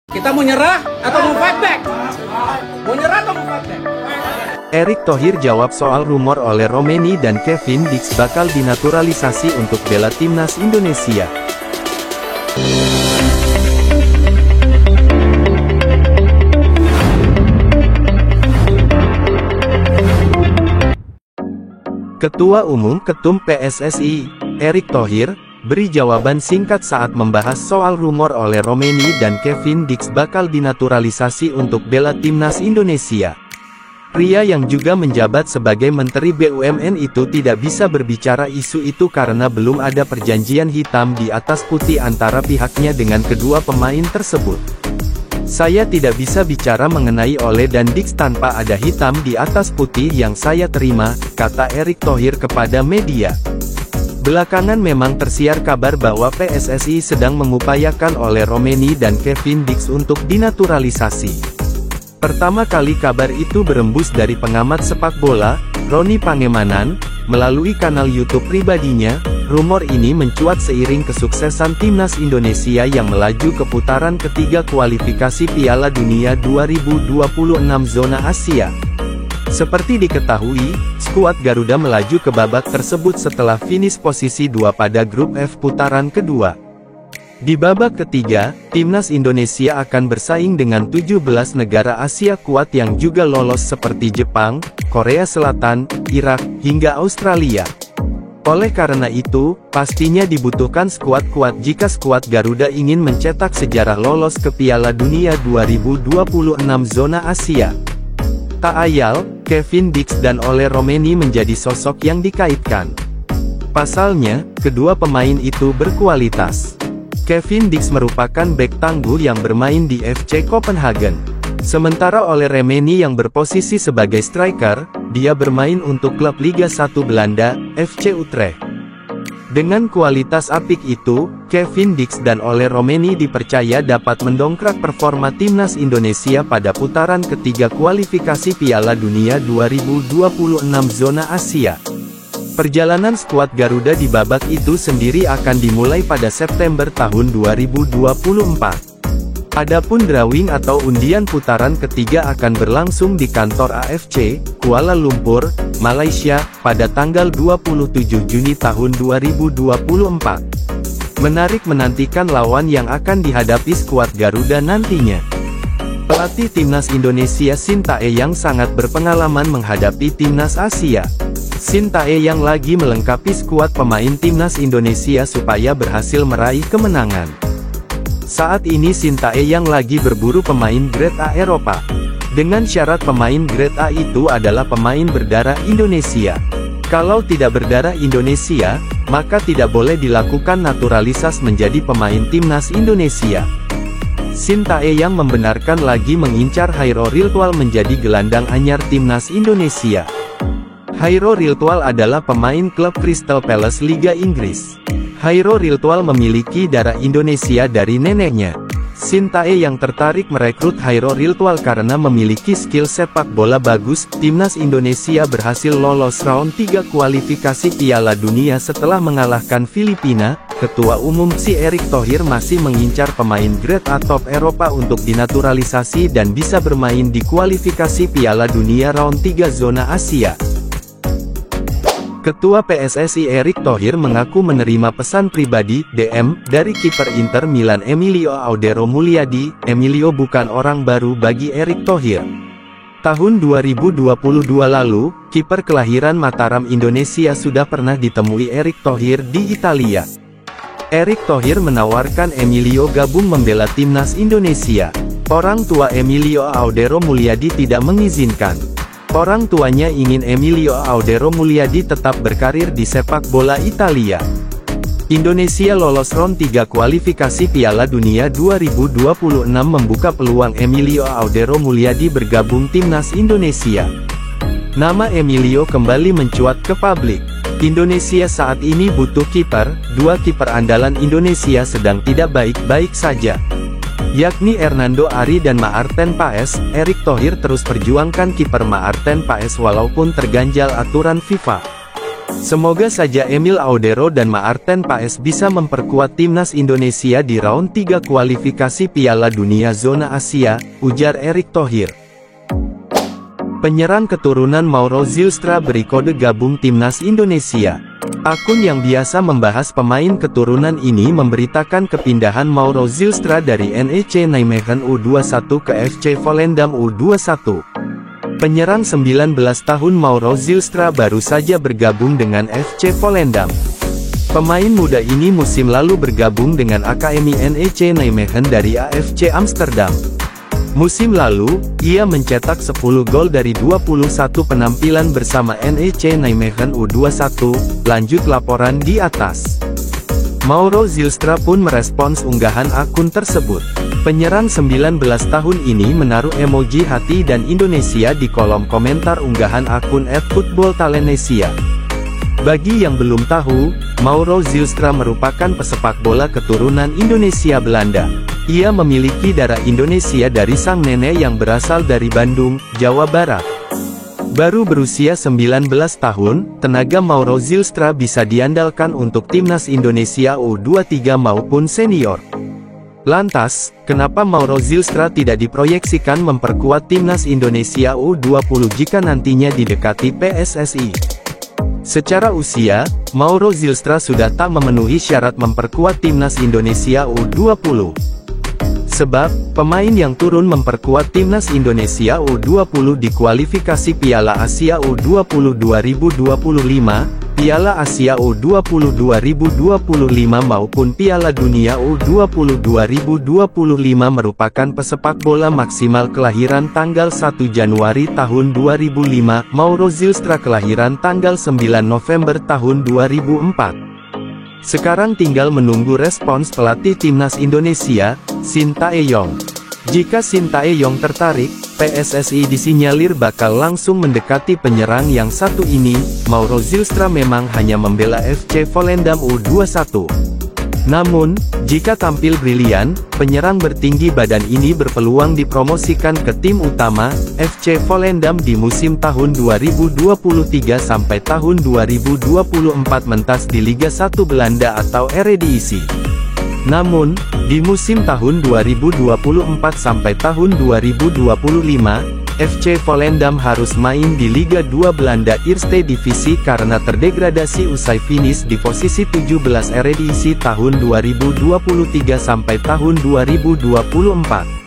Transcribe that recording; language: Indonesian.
Kita mau nyerah atau mau fight back? Mau nyerah atau mau fight back? Erick Thohir jawab soal rumor oleh Romeni dan Kevin Dix bakal dinaturalisasi untuk bela timnas Indonesia. Ketua Umum Ketum PSSI, Erick Thohir, beri jawaban singkat saat membahas soal rumor oleh Romeni dan Kevin Dix bakal dinaturalisasi untuk bela timnas Indonesia. Pria yang juga menjabat sebagai Menteri BUMN itu tidak bisa berbicara isu itu karena belum ada perjanjian hitam di atas putih antara pihaknya dengan kedua pemain tersebut. Saya tidak bisa bicara mengenai Ole dan Dix tanpa ada hitam di atas putih yang saya terima, kata Erick Thohir kepada media. Belakangan memang tersiar kabar bahwa PSSI sedang mengupayakan Ole Romeni dan Kevin Dix untuk dinaturalisasi. Pertama kali kabar itu berembus dari pengamat sepak bola, Roni Pangemanan, melalui kanal YouTube pribadinya. Rumor ini mencuat seiring kesuksesan timnas Indonesia yang melaju ke putaran ketiga kualifikasi Piala Dunia 2026 zona Asia. Seperti diketahui, skuad Garuda melaju ke babak tersebut setelah finish posisi 2 pada grup F putaran kedua. Di babak ketiga, timnas Indonesia akan bersaing dengan 17 negara Asia kuat yang juga lolos seperti Jepang, Korea Selatan, Irak, hingga Australia. Oleh karena itu, pastinya dibutuhkan skuad kuat jika skuad Garuda ingin mencetak sejarah lolos ke Piala Dunia 2026 zona Asia. Tak ayal, Kevin Dix dan Ole Romeni menjadi sosok yang dikaitkan. Pasalnya, kedua pemain itu berkualitas. Kevin Dix merupakan bek tangguh yang bermain di FC Copenhagen. Sementara Ole Romeni yang berposisi sebagai striker, dia bermain untuk klub Liga 1 Belanda, FC Utrecht. Dengan kualitas apik itu, Kevin Dix dan Ole Romeni dipercaya dapat mendongkrak performa timnas Indonesia pada putaran ketiga kualifikasi Piala Dunia 2026 zona Asia. Perjalanan skuad Garuda di babak itu sendiri akan dimulai pada September tahun 2024. Adapun drawing atau undian putaran ketiga akan berlangsung di kantor AFC, Kuala Lumpur, Malaysia, pada tanggal 27 Juni tahun 2024. Menarik menantikan lawan yang akan dihadapi skuad Garuda nantinya. Pelatih timnas Indonesia Sintayong sangat berpengalaman menghadapi timnas Asia. Sintayong lagi melengkapi skuad pemain timnas Indonesia supaya berhasil meraih kemenangan. Saat ini Sintayong lagi berburu pemain grade A Eropa. Dengan syarat pemain grade A itu adalah pemain berdarah Indonesia. Kalau tidak berdarah Indonesia, maka tidak boleh dilakukan naturalisasi menjadi pemain timnas Indonesia. Sintayong membenarkan lagi mengincar Hairo Riltual menjadi gelandang anyar timnas Indonesia. Hairo Riltual adalah pemain klub Crystal Palace Liga Inggris. Hairo Riltual memiliki darah Indonesia dari neneknya. Sintayong tertarik merekrut Hairo Riltual karena memiliki skill sepak bola bagus. Timnas Indonesia berhasil lolos round 3 kualifikasi Piala Dunia setelah mengalahkan Filipina. Ketua Umum PSSI Erick Thohir masih mengincar pemain grade A top Eropa untuk dinaturalisasi dan bisa bermain di kualifikasi Piala Dunia round 3 zona Asia. Ketua PSSI Erick Thohir mengaku menerima pesan pribadi, DM, dari kiper Inter Milan Emilio Audero Mulyadi. Emilio bukan orang baru bagi Erick Thohir. Tahun 2022 lalu, kiper kelahiran Mataram Indonesia sudah pernah ditemui Erick Thohir di Italia. Erick Thohir menawarkan Emilio gabung membela timnas Indonesia. Orang tua Emilio Audero Mulyadi tidak mengizinkan. Orang tuanya ingin Emilio Audero Mulyadi tetap berkarir di sepak bola Italia. Indonesia lolos round 3 kualifikasi Piala Dunia 2026 membuka peluang Emilio Audero Mulyadi bergabung timnas Indonesia. Nama Emilio kembali mencuat ke publik. Indonesia saat ini butuh kiper. Dua kiper andalan Indonesia sedang tidak baik-baik saja, yakni Hernando Ari dan Maarten Paes. Erick Thohir terus perjuangkan kiper Maarten Paes walaupun terganjal aturan FIFA. Semoga saja Emil Audero dan Maarten Paes bisa memperkuat timnas Indonesia di round 3 kualifikasi Piala Dunia Zona Asia, ujar Erick Thohir. Penyerang keturunan Mauro Zylstra beri kode gabung timnas Indonesia. Akun yang biasa membahas pemain keturunan ini memberitakan kepindahan Mauro Zylstra dari NEC Nijmegen U21 ke FC Volendam U21. Penyerang 19 tahun Mauro Zylstra baru saja bergabung dengan FC Volendam. Pemain muda ini musim lalu bergabung dengan Akademi NEC Nijmegen dari AFC Amsterdam. Musim lalu, ia mencetak 10 gol dari 21 penampilan bersama NEC Nijmegen U21, lanjut laporan di atas. Mauro Zylstra pun merespons unggahan akun tersebut. Penyerang 19 tahun ini menaruh emoji hati dan Indonesia di kolom komentar unggahan akun @footballtalenesia. Bagi yang belum tahu, Mauro Zylstra merupakan pesepak bola keturunan Indonesia Belanda. Ia memiliki darah Indonesia dari sang nenek yang berasal dari Bandung, Jawa Barat. Baru berusia 19 tahun, tenaga Mauro Zylstra bisa diandalkan untuk timnas Indonesia U23 maupun senior. Lantas, kenapa Mauro Zylstra tidak diproyeksikan memperkuat timnas Indonesia U20 jika nantinya didekati PSSI? Secara usia, Mauro Zylstra sudah tak memenuhi syarat memperkuat timnas Indonesia U20. Sebab, pemain yang turun memperkuat timnas Indonesia U20 di kualifikasi Piala Asia U20 2025, Piala Asia U20 2025 maupun Piala Dunia U20 2025 merupakan pesepak bola maksimal kelahiran tanggal 1 Januari tahun 2005, Mauro Zylstra kelahiran tanggal 9 November tahun 2004. Sekarang tinggal menunggu respons pelatih timnas Indonesia, Shin Tae-yong. Jika Shin Tae-yong tertarik, PSSI disinyalir bakal langsung mendekati penyerang yang satu ini. Mauro Zylstra memang hanya membela FC Volendam U21. Namun, jika tampil brilian, penyerang bertinggi badan ini berpeluang dipromosikan ke tim utama, FC Volendam di musim tahun 2023 sampai tahun 2024 mentas di Liga 1 Belanda atau Eredivisie. Namun, di musim tahun 2024 sampai tahun 2025, FC Volendam harus main di Liga 2 Belanda Eerste Divisie karena terdegradasi usai finish di posisi 17 Eredivisie tahun 2023 sampai tahun 2024.